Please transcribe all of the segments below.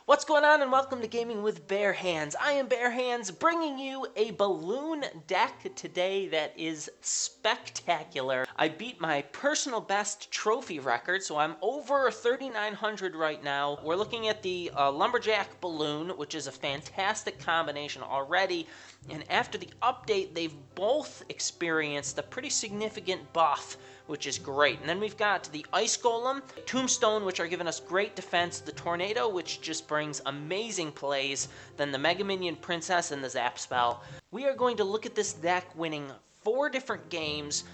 What's going on, and welcome to Gaming with Bare Hands. I am Bare Hands, bringing you a balloon deck today that is spectacular. I beat my personal best trophy record, so I'm over 3,900 right now. We're looking at the Lumberjack balloon, which is a fantastic combination already. And after the update, they've both experienced a pretty significant buff, which is great. And then we've got the Ice Golem, Tombstone, which are giving us great defense, the Tornado, which just brings amazing plays, then the Mega Minion Princess and the Zap Spell. We are going to look at this deck winning 4 different games,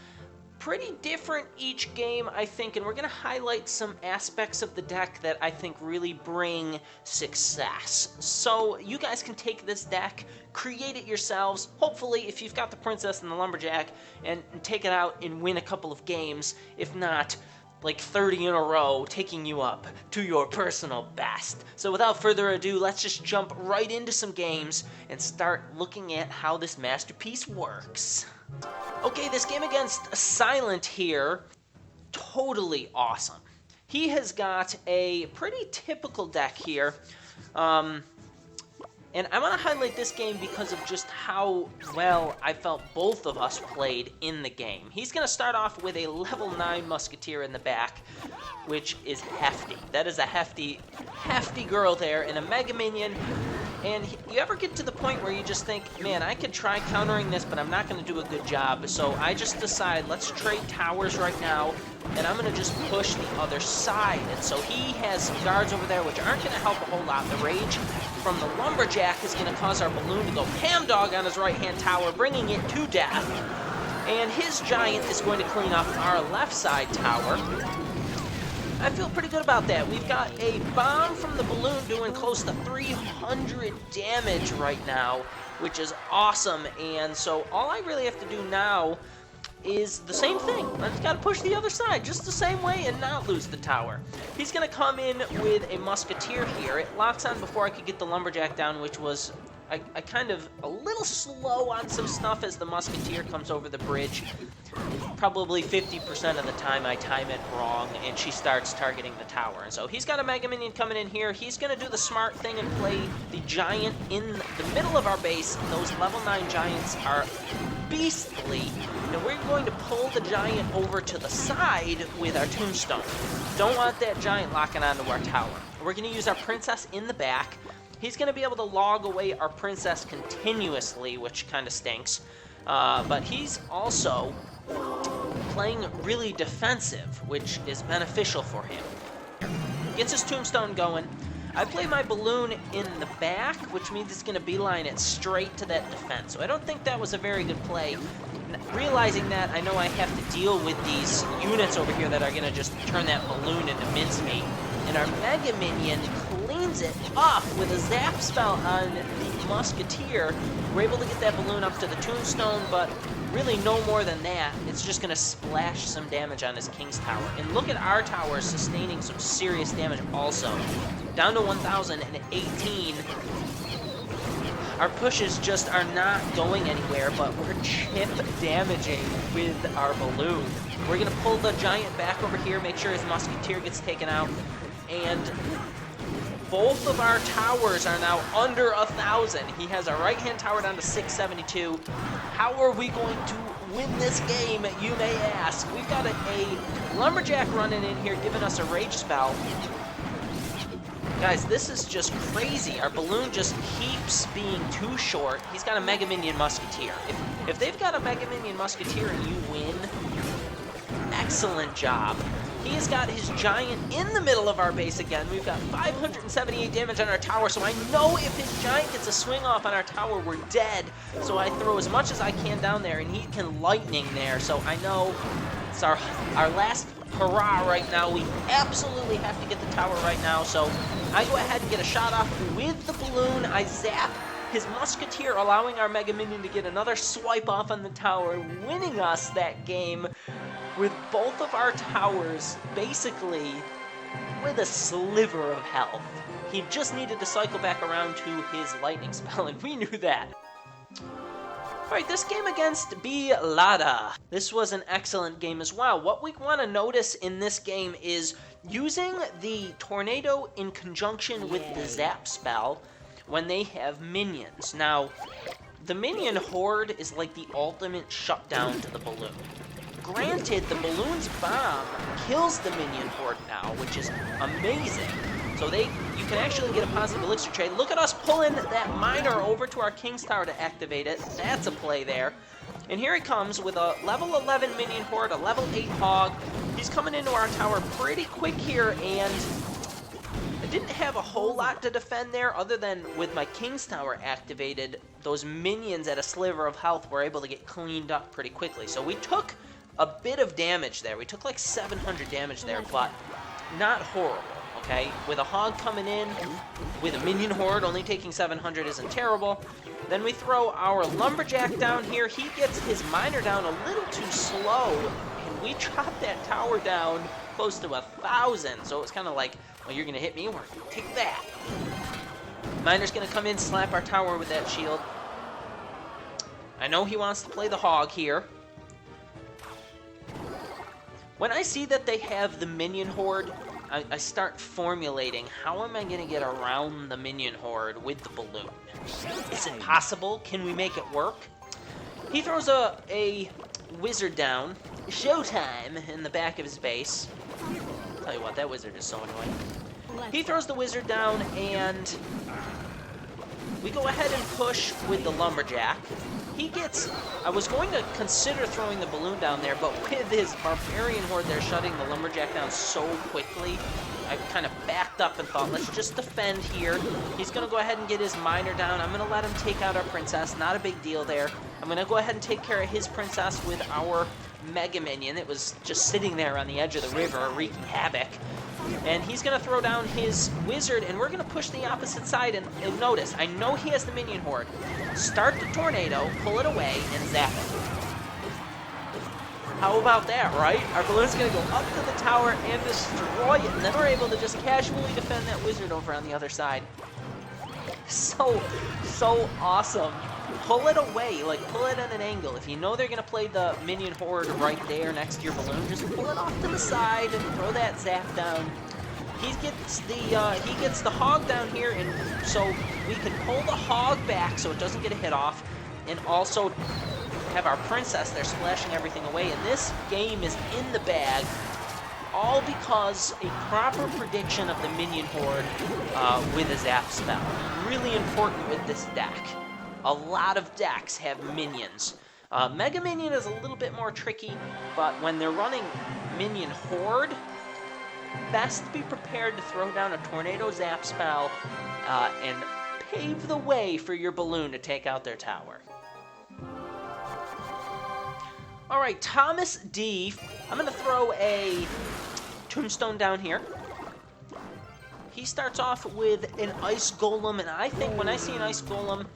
pretty different each game, I think, and we're going to highlight some aspects of the deck that I think really bring success. So you guys can take this deck, create it yourselves, hopefully if you've got the Princess and the Lumberjack, and take it out and win a couple of games, if not like 30 in a row, taking you up to your personal best. So without further ado, let's just jump right into some games and start looking at how this masterpiece works. Okay, this game against Silent here, totally awesome. He has got a pretty typical deck here, and I want to highlight this game because of just how well I felt both of us played in the game. He's going to start off with a level 9 Musketeer in the back, which is hefty. That is a hefty girl there, and a Mega Minion. And you ever get to the point where you just think, man, I could try countering this, but I'm not going to do a good job. So I just decide, let's trade towers right now, and I'm going to just push the other side. And so he has some guards over there, which aren't going to help a whole lot. The rage from the Lumberjack is going to cause our balloon to go ham dog on his right-hand tower, bringing it to death. And his giant is going to clean up our left side tower. I feel pretty good about that. We've got a bomb from the balloon doing close to 300 damage right now, which is awesome. And so all I really have to do now is the same thing. I just got to push the other side just the same way and not lose the tower. He's going to come in with a Musketeer here. It locks on before I could get the Lumberjack down, which was I kind of a little slow on some stuff as the Musketeer comes over the bridge. Probably 50% of the time I time it wrong, and she starts targeting the tower. And so he's got a Mega Minion coming in here. He's going to do the smart thing and play the Giant in the middle of our base. Those level 9 Giants are beastly, and we're going to pull the Giant over to the side with our Tombstone. Don't want that Giant locking onto our tower. We're going to use our Princess in the back. He's going to be able to log away our Princess continuously, which kind of stinks. But he's also playing really defensive, which is beneficial for him. Gets his Tombstone going. I play my balloon in the back, which means it's going to beeline it straight to that defense. So I don't think that was a very good play. Realizing that, I know I have to deal with these units over here that are going to just turn that balloon into mincemeat. And our Mega Minion cleans it up with a Zap Spell on the Musketeer. We're able to get that balloon up to the Tombstone, but really no more than that. It's just going to splash some damage on his King's Tower. And look at our tower sustaining some serious damage also. Down to 1,018. Our pushes just are not going anywhere, but we're chip damaging with our balloon. We're going to pull the Giant back over here, make sure his Musketeer gets taken out. And both of our towers are now under 1,000. He has our right-hand tower down to 672. How are we going to win this game, you may ask? We've got a Lumberjack running in here giving us a Rage Spell. Guys, this is just crazy. Our balloon just keeps being too short. He's got a Mega Minion Musketeer. If they've got a Mega Minion Musketeer and you win, excellent job. He's got his Giant in the middle of our base again. We've got 578 damage on our tower, so I know if his Giant gets a swing off on our tower, we're dead. So I throw as much as I can down there, and he can lightning there. So I know it's our last hurrah right now. We absolutely have to get the tower right now. So I go ahead and get a shot off with the balloon. I zap his Musketeer, allowing our Mega Minion to get another swipe off on the tower, winning us that game with both of our towers basically with a sliver of health. He just needed to cycle back around to his lightning spell, and we knew that. Alright, this game against Lada. This was an excellent game as well. What we want to notice in this game is using the tornado in conjunction with the zap spell when they have minions. Now, the minion horde is like the ultimate shutdown to the balloon. Granted, the balloon's bomb kills the minion horde now, which is amazing. So you can actually get a positive elixir trade. Look at us pulling that miner over to our King's Tower to activate it. That's a play there. And here he comes with a level 11 minion horde, a level 8 hog. He's coming into our tower pretty quick here, and I didn't have a whole lot to defend there other than with my King's Tower activated, those minions at a sliver of health were able to get cleaned up pretty quickly. So we took a bit of damage there. We took like 700 damage there, but not horrible. Okay, with a hog coming in, with a minion horde only taking 700 isn't terrible. Then we throw our Lumberjack down here. He gets his miner down a little too slow, and we chop that tower down close to 1,000. So it's kind of like, well, you're going to hit me, we're going to take that. Miner's going to come in, slap our tower with that shield. I know he wants to play the hog here. When I see that they have the minion horde, I start formulating, how am I going to get around the minion horde with the balloon? Is it possible? Can we make it work? He throws a wizard down, showtime, in the back of his base. Tell you what, that wizard is so annoying. He throws the wizard down, and we go ahead and push with the Lumberjack. He gets... I was going to consider throwing the balloon down there, but with his barbarian horde there shutting the Lumberjack down so quickly, I kind of backed up and thought, let's just defend here. He's going to go ahead and get his miner down. I'm going to let him take out our princess. Not a big deal there. I'm going to go ahead and take care of his princess with our Mega Minion. It was just sitting there on the edge of the river, wreaking havoc. And he's going to throw down his wizard, and we're going to push the opposite side. And notice, I know he has the minion horde. Start the tornado, pull it away, and zap it. How about that, right? Our balloon's going to go up to the tower and destroy it, and then we're able to just casually defend that wizard over on the other side. So awesome. Pull it away, like pull it at an angle. If you know they're going to play the minion horde right there next to your balloon, just pull it off to the side and throw that zap down. He gets the hog down here, and so we can pull the hog back so it doesn't get a hit off, and also have our princess there splashing everything away. And this game is in the bag, all because a proper prediction of the minion horde with a zap spell. Really important with this deck. A lot of decks have minions. Mega Minion is a little bit more tricky, but when they're running Minion Horde, best be prepared to throw down a Tornado Zap spell and pave the way for your balloon to take out their tower. Alright, Thomas D. I'm going to throw a Tombstone down here. He starts off with an Ice Golem, and I think when I see an Ice Golem,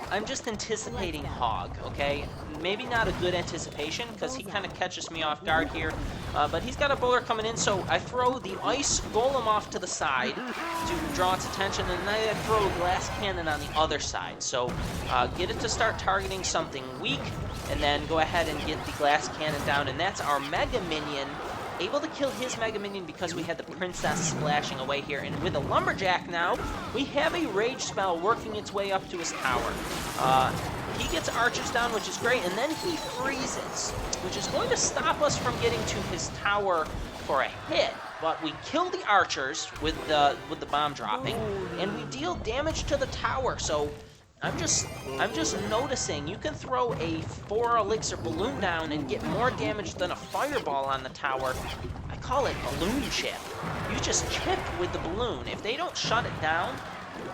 I'm just anticipating Hog, okay? Maybe not a good anticipation, because he kind of catches me off guard here. But he's got a bowler coming in, so I throw the Ice Golem off to the side to draw its attention, and then I throw a Glass Cannon on the other side. So get it to start targeting something weak, and then go ahead and get the Glass Cannon down, and that's our Mega Minion. Able to kill his Mega Minion because we had the Princess splashing away here. And with a Lumberjack now, we have a Rage spell working its way up to his tower. He gets archers down, which is great, and then he freezes, which is going to stop us from getting to his tower for a hit. But we kill the archers with the bomb dropping, and we deal damage to the tower. So I'm just noticing you can throw a 4 elixir balloon down and get more damage than a fireball on the tower. I call it balloon chip. You just chip with the balloon. If they don't shut it down,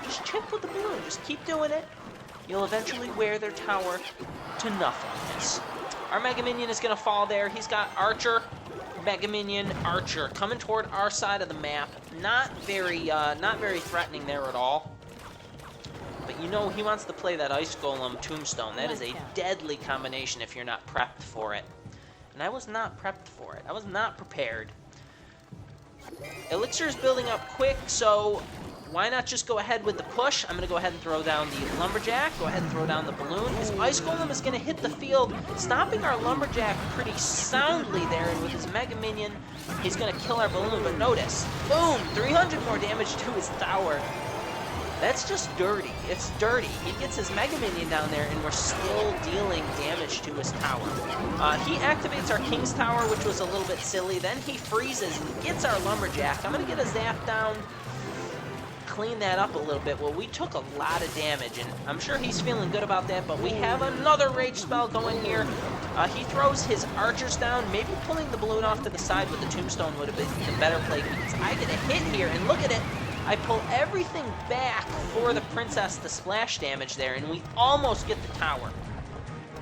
just chip with the balloon. Just keep doing it. You'll eventually wear their tower to nothingness. Our Mega Minion is going to fall there. He's got Archer, Mega Minion, Archer coming toward our side of the map. Not very threatening there at all. But you know, he wants to play that Ice Golem Tombstone. That is a deadly combination if you're not prepped for it. And I was not prepped for it. I was not prepared. Elixir is building up quick, so why not just go ahead with the push? I'm going to go ahead and throw down the Lumberjack, go ahead and throw down the balloon. His Ice Golem is going to hit the field, stopping our Lumberjack pretty soundly there, and with his Mega Minion, he's going to kill our balloon, but notice, boom, 300 more damage to his tower. That's just dirty. It's dirty. He gets his Mega Minion down there, and we're still dealing damage to his tower. He activates our King's Tower, which was a little bit silly. Then he freezes and gets our Lumberjack. I'm going to get a zap down, clean that up a little bit. Well, we took a lot of damage, and I'm sure he's feeling good about that, but we have another Rage spell going here. He throws his archers down. Maybe pulling the balloon off to the side with the Tombstone would have been the better play, because I get a hit here, and look at it. I pull everything back for the Princess to splash damage there, and we almost get the tower.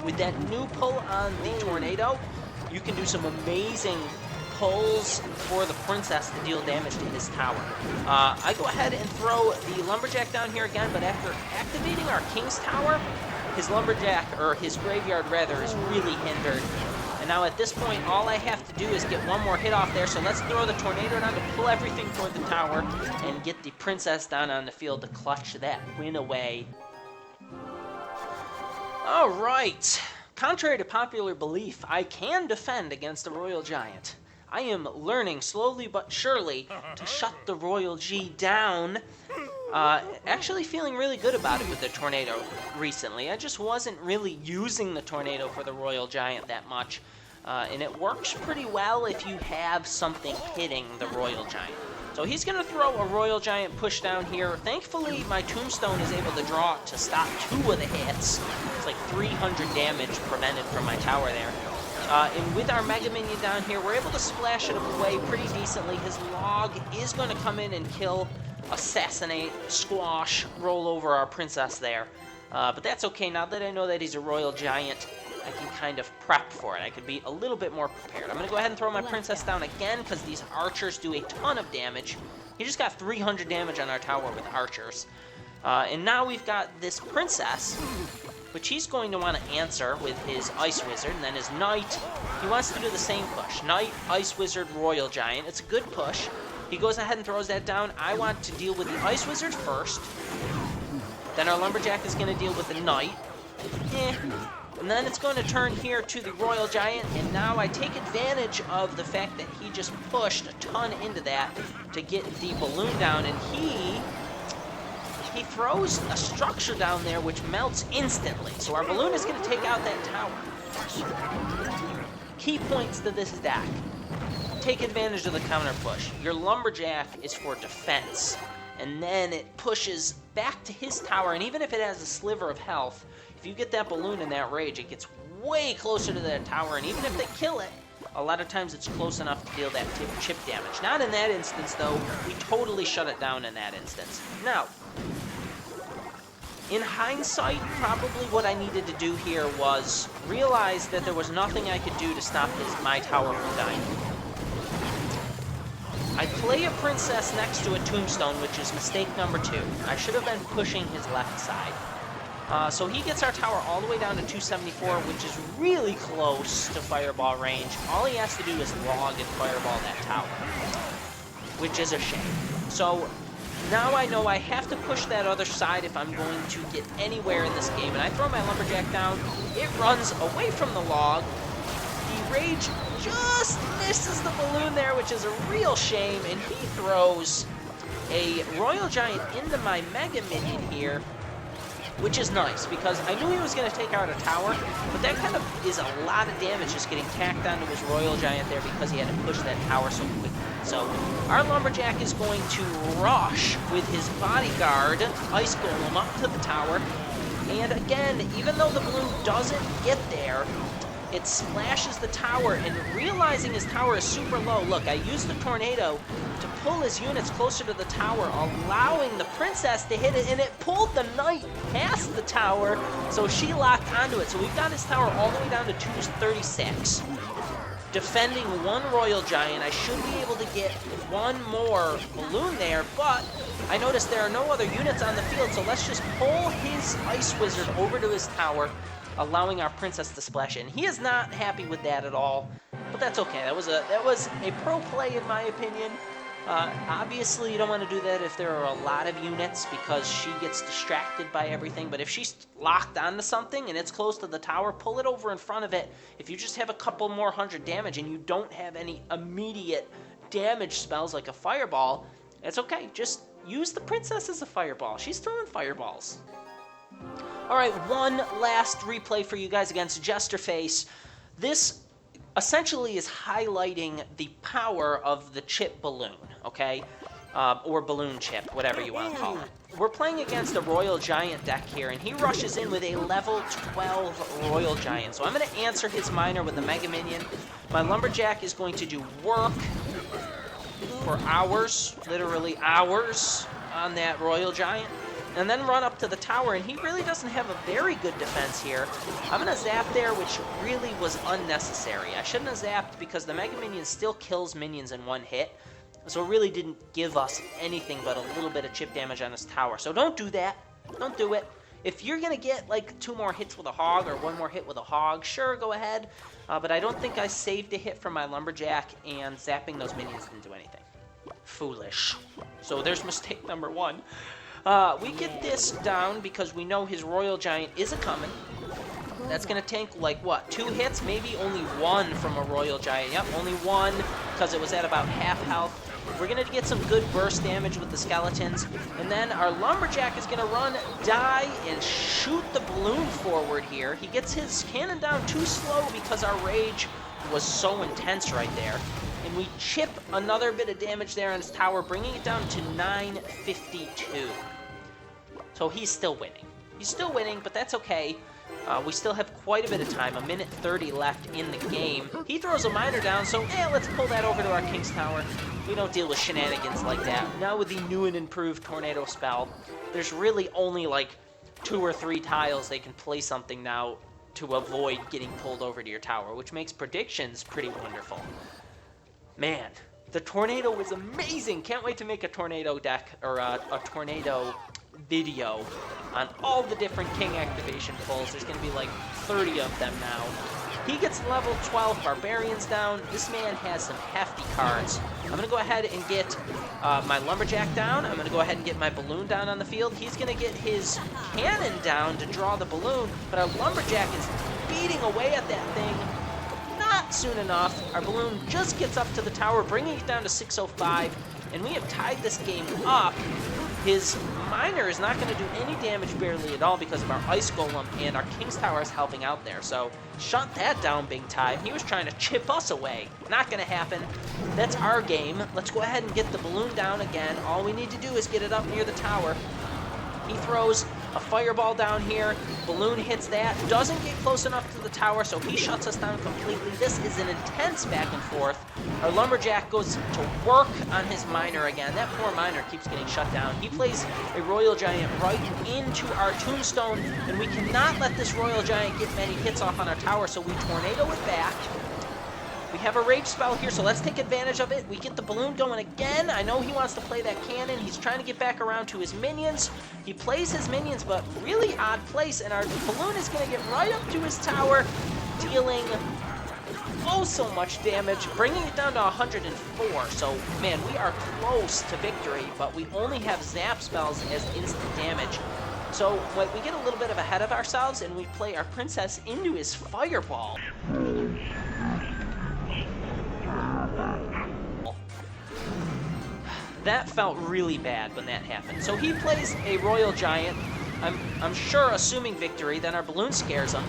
With that new pull on the Tornado, you can do some amazing pulls for the Princess to deal damage to his tower. I go ahead and throw the Lumberjack down here again, but after activating our King's Tower, his Lumberjack, or his Graveyard rather, is really hindered. And now at this point, all I have to do is get one more hit off there, so let's throw the Tornado down to pull everything toward the tower and get the Princess down on the field to clutch that win away. All right. Contrary to popular belief, I can defend against the Royal Giant. I am learning slowly but surely to shut the Royal G down. Actually feeling really good about it with the Tornado recently. I just wasn't really using the Tornado for the Royal Giant that much. And it works pretty well if you have something hitting the Royal Giant. So he's going to throw a Royal Giant push down here. Thankfully, my Tombstone is able to draw it to stop 2 of the hits. It's like 300 damage prevented from my tower there. And with our Mega Minion down here, we're able to splash it away pretty decently. His Log is going to come in and kill, assassinate, squash, roll over our Princess there. But that's okay. Now that I know that he's a Royal Giant, I can kind of prep for it. I could be a little bit more prepared. I'm going to go ahead and throw my Princess down again, because these archers do a ton of damage. He just got 300 damage on our tower with archers. And now we've got this Princess, which he's going to want to answer with his Ice Wizard, and then his Knight. He wants to do the same push. Knight, Ice Wizard, Royal Giant. It's a good push. He goes ahead and throws that down. I want to deal with the Ice Wizard first. Then our Lumberjack is going to deal with the Knight. And then it's going to turn here to the Royal Giant, and now I take advantage of the fact that he just pushed a ton into that to get the balloon down, and he throws a structure down there which melts instantly. So our balloon is going to take out that tower. Key points to this deck. Take advantage of the counter push. Your Lumberjack is for defense, and then it pushes back to his tower, and even if it has a sliver of health, if you get that balloon in that rage, it gets way closer to that tower, and even if they kill it, a lot of times it's close enough to deal that chip damage. Not in that instance, though. We totally shut it down in that instance. Now, in hindsight, probably what I needed to do here was realize that there was nothing I could do to stop my tower from dying. I play a Princess next to a Tombstone, which is mistake number 2. I should have been pushing his left side. So he gets our tower all the way down to 274, which is really close to Fireball range. All he has to do is log and Fireball that tower, which is a shame. So now I know I have to push that other side if I'm going to get anywhere in this game. And I throw my Lumberjack down. It runs away from the log. The Rage just misses the balloon there, which is a real shame. And he throws a Royal Giant into my Mega Minion here, which is nice, because I knew he was going to take out a tower, but that kind of is a lot of damage just getting tacked onto his Royal Giant there because he had to push that tower so quickly. So our Lumberjack is going to rush with his bodyguard, Ice Golem, up to the tower. And again, even though the balloon doesn't get there, it splashes the tower, and realizing his tower is super low, look, I used the Tornado to pull his units closer to the tower, allowing the Princess to hit it, and it pulled the Knight past the tower, so she locked onto it. So we've got his tower all the way down to 236. Defending one Royal Giant, I should be able to get one more balloon there, but I noticed there are no other units on the field, so let's just pull his Ice Wizard over to his tower, allowing our Princess to splash in. He is not happy with that at all, but that's okay. That was a pro play in my opinion. Obviously, you don't want to do that if there are a lot of units because she gets distracted by everything. But if she's locked onto something and it's close to the tower, pull it over in front of it. If you just have a couple more 100 damage and you don't have any immediate damage spells like a fireball, it's okay. Just use the princess as a fireball. She's throwing fireballs. All right, one last replay for you guys against Jester Face. This essentially is highlighting the power of the chip balloon, okay? Or balloon chip, whatever you want to call it. We're playing against a Royal Giant deck here, and he rushes in with a level 12 Royal Giant. So I'm going to answer his miner with the Mega Minion. My Lumberjack is going to do work for hours, literally hours, on that Royal Giant, and then run up to the tower, and he really doesn't have a very good defense here. I'm going to zap there, which really was unnecessary. I shouldn't have zapped because the Mega Minion still kills minions in one hit, so it really didn't give us anything but a little bit of chip damage on this tower. So don't do that. Don't do it. If you're going to get like 2 more hits with a hog or 1 more hit with a hog, sure, go ahead. But I don't think I saved a hit from my Lumberjack, and zapping those minions didn't do anything. Foolish. So there's mistake number 1. We get this down because we know his Royal Giant is a-coming. That's going to tank, like, what, 2 hits? Maybe only 1 from a Royal Giant. Yep, only 1 because it was at about half health. We're going to get some good burst damage with the skeletons. And then our Lumberjack is going to run, die, and shoot the balloon forward here. He gets his cannon down too slow because our rage was so intense right there. And we chip another bit of damage there on his tower, bringing it down to 952. So he's still winning. He's still winning, but that's okay. We still have quite a bit of time, 1:30 left in the game. He throws a miner down, so let's pull that over to our King's Tower. We don't deal with shenanigans like that. Now with the new and improved Tornado spell, there's really only like 2 or 3 tiles they can play something now to avoid getting pulled over to your tower, which makes predictions pretty wonderful. Man, the Tornado is amazing. Can't wait to make a Tornado deck, or a Tornado video on all the different King activation pulls. There's going to be like 30 of them now. He gets level 12 Barbarians down. This man has some hefty cards. I'm going to go ahead and get my Lumberjack down. I'm going to go ahead and get my Balloon down on the field. He's going to get his Cannon down to draw the Balloon, but our Lumberjack is beating away at that thing. Not soon enough. Our Balloon just gets up to the tower, bringing it down to 605, and we have tied this game up. His Miner is not going to do any damage barely at all because of our Ice Golem, and our King's Tower is helping out there. So shut that down big time. He was trying to chip us away. Not going to happen. That's our game. Let's go ahead and get the Balloon down again. All we need to do is get it up near the tower. He throws a fireball down here. Balloon hits that. Doesn't get close enough to the tower, so he shuts us down completely. This is an intense back and forth. Our Lumberjack goes to work on his Miner again. That poor Miner keeps getting shut down. He plays a Royal Giant right into our Tombstone, and we cannot let this Royal Giant get many hits off on our tower, so we Tornado it back. We have a Rage spell here, so let's take advantage of it. We get the Balloon going again. I know he wants to play that Cannon. He's trying to get back around to his minions. He plays his minions, but really odd place, and our Balloon is going to get right up to his tower, dealing oh so much damage, bringing it down to 104. So, man, we are close to victory, but we only have Zap spells as instant damage. So, we get a little bit of ahead of ourselves, and we play our Princess into his Fireball. That felt really bad when that happened. So he plays a Royal Giant, I'm sure assuming victory, then our Balloon scares him.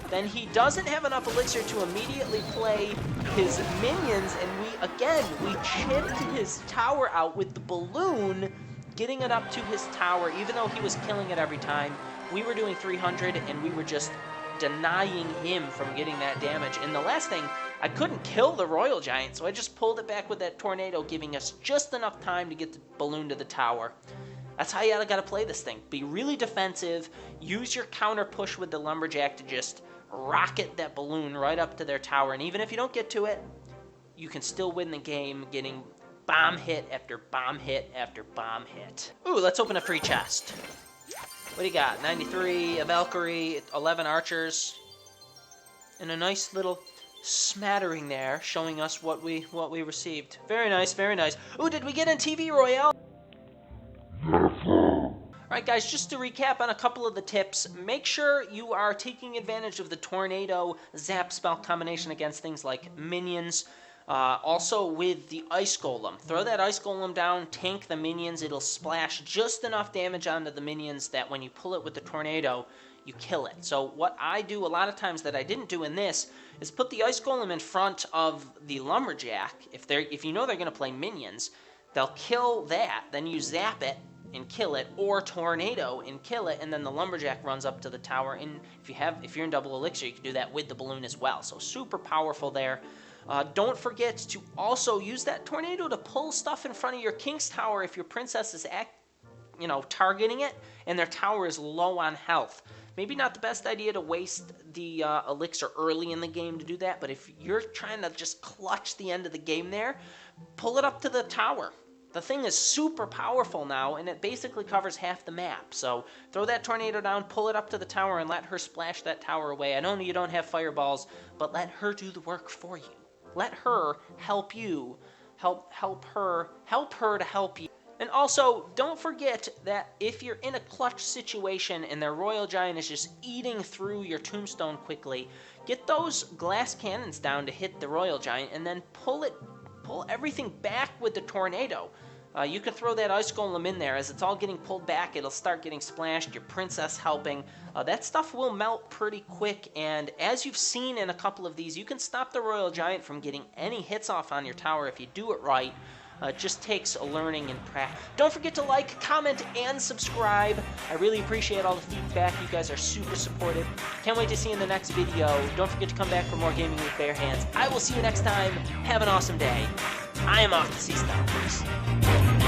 Then he doesn't have enough elixir to immediately play his minions, and we chipped his tower out with the Balloon, getting it up to his tower, even though he was killing it every time. We were doing 300, and we were just denying him from getting that damage. And the last thing, I couldn't kill the Royal Giant, so I just pulled it back with that Tornado, giving us just enough time to get the Balloon to the tower. That's how you gotta play this thing. Be really defensive, use your counter push with the Lumberjack to just rocket that Balloon right up to their tower, and even if you don't get to it, you can still win the game getting bomb hit after bomb hit after bomb hit. Ooh, let's open a free chest. What do you got? 93, a Valkyrie, 11 archers, and a nice little smattering there, showing us what we received. Very nice, very nice. Ooh, did we get in TV Royale? Alright guys, just to recap on a couple of the tips, make sure you are taking advantage of the Tornado Zap spell combination against things like minions. Also with the Ice Golem. Throw that Ice Golem down, tank the minions, it'll splash just enough damage onto the minions that when you pull it with the Tornado, you kill it. So what I do a lot of times that I didn't do in this is put the Ice Golem in front of the Lumberjack. If you know they're going to play minions, they'll kill that, then you zap it and kill it, or Tornado and kill it, and then the Lumberjack runs up to the tower. And if you're in double elixir, you can do that with the balloon as well. So super powerful there. Don't forget to also use that Tornado to pull stuff in front of your King's Tower if your princess is targeting it and their tower is low on health. Maybe not the best idea to waste the elixir early in the game to do that, but if you're trying to just clutch the end of the game there, pull it up to the tower. The thing is super powerful now, and it basically covers half the map. So throw that Tornado down, pull it up to the tower, and let her splash that tower away. I know you don't have fireballs, but let her do the work for you. Let her help you, help her to help you. And also, don't forget that if you're in a clutch situation and their Royal Giant is just eating through your tombstone quickly, get those glass cannons down to hit the Royal Giant, and then pull everything back with the Tornado. You could throw that Ice Golem in there. As it's all getting pulled back, it'll start getting splashed, your princess helping. That stuff will melt pretty quick, and as you've seen in a couple of these, you can stop the Royal Giant from getting any hits off on your tower if you do it right. It just takes a learning and practice. Don't forget to like, comment, and subscribe. I really appreciate all the feedback. You guys are super supportive. Can't wait to see you in the next video. Don't forget to come back for more Gaming with Bare Hands. I will see you next time. Have an awesome day. I am off to see Star Wars.